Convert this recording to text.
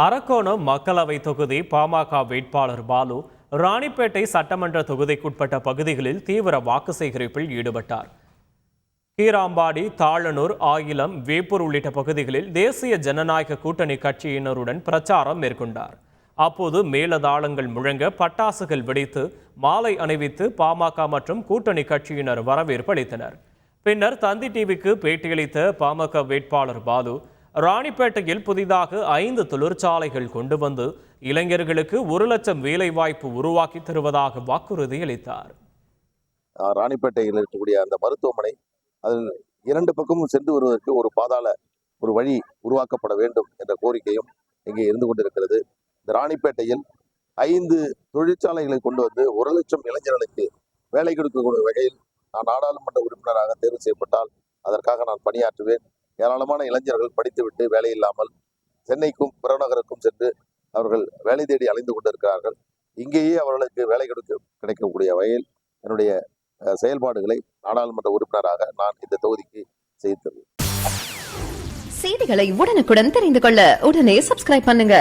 அரக்கோணம் மக்களவை தொகுதி பாமக வேட்பாளர் பாலு ராணிப்பேட்டை சட்டமன்ற தொகுதிக்குட்பட்ட பகுதிகளில் தீவிர வாக்கு சேகரிப்பில் ஈடுபட்டார். கீராம்பாடி, தாளனூர், ஆயிலம், வேப்பூர் உள்ளிட்ட பகுதிகளில் தேசிய ஜனநாயக கூட்டணி கட்சியினருடன் பிரச்சாரம் மேற்கொண்டார். அப்போது மேலதாளங்கள் முழங்க பட்டாசுகள் வெடித்து மாலை அணிவித்து பாமக மற்றும் கூட்டணி கட்சியினர் வரவேற்பு அளித்தனர். பின்னர் தந்தி டிவிக்கு பேட்டியளித்த பாமக வேட்பாளர் பாலு, ராணிப்பேட்டையில் புதிதாக 5 தொழிற்சாலைகள் கொண்டு வந்து இளைஞர்களுக்கு 1 லட்சம் வேலை வாய்ப்பு உருவாக்கி தருவதாக வாக்குறுதி அளித்தார். ராணிப்பேட்டையில் இருக்கக்கூடிய அந்த மருத்துவமனை அதில் 2 பக்கமும் சென்று வருவதற்கு ஒரு வழி உருவாக்கப்பட வேண்டும் என்ற கோரிக்கையும் இங்கே இருந்து கொண்டிருக்கிறது. இந்த ராணிப்பேட்டையில் 5 தொழிற்சாலைகளை கொண்டு வந்து 1 லட்சம் இளைஞர்களுக்கு வேலை கொடுக்கக்கூடிய வகையில் நான் நாடாளுமன்ற உறுப்பினராக தேர்வு செய்யப்பட்டால் அதற்காக நான் பணியாற்றுவேன். ஏராளமான இளைஞர்கள் படித்துவிட்டு வேலை இல்லாமல் சென்னைக்கும் புறநகருக்கும் சென்று அவர்கள் வேலை தேடி அலைந்து கொண்டிருக்கிறார்கள். இங்கேயே அவர்களுக்கு வேலை கிடைக்கக்கூடிய வகையில் என்னுடைய செயல்பாடுகளை நாடாளுமன்ற உறுப்பினராக நான் இந்த தொகுதிக்கு செய்து தருவேன். செய்திகளை உடனுக்குடன் தெரிந்து கொள்ள உடனே சப்ஸ்கிரைப் பண்ணுங்க.